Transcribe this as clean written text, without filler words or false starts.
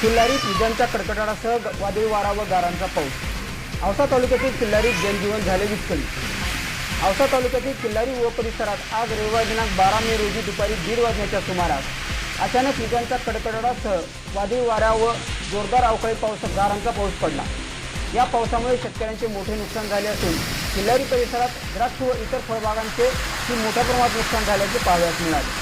किल्लारीत विजांच्या कडकडाटासह वादळी वारा व गारांचा पाऊस। औसा तालुक्यातील किल्लारीत जनजीवन झाले विस्कळीत। औसा तालुक्यातील किल्लारी व परिसरात आज रविवार दिनांक 12 मे रोजी दुपारी 1:30 वाजण्याच्या सुमारास अचानक विजांच्या कडकडाटासह वादळी वारा व जोरदार अवकाळी गारांचा पाऊस पडला। या पावसामुळे शेतकऱ्यांचे मोठे नुकसान झाले असून किल्लारी परिसरात द्राक्ष व इतर फळबागांचे मोठ्या प्रमाणात नुकसान झाल्याचे पाहावयास मिळाले।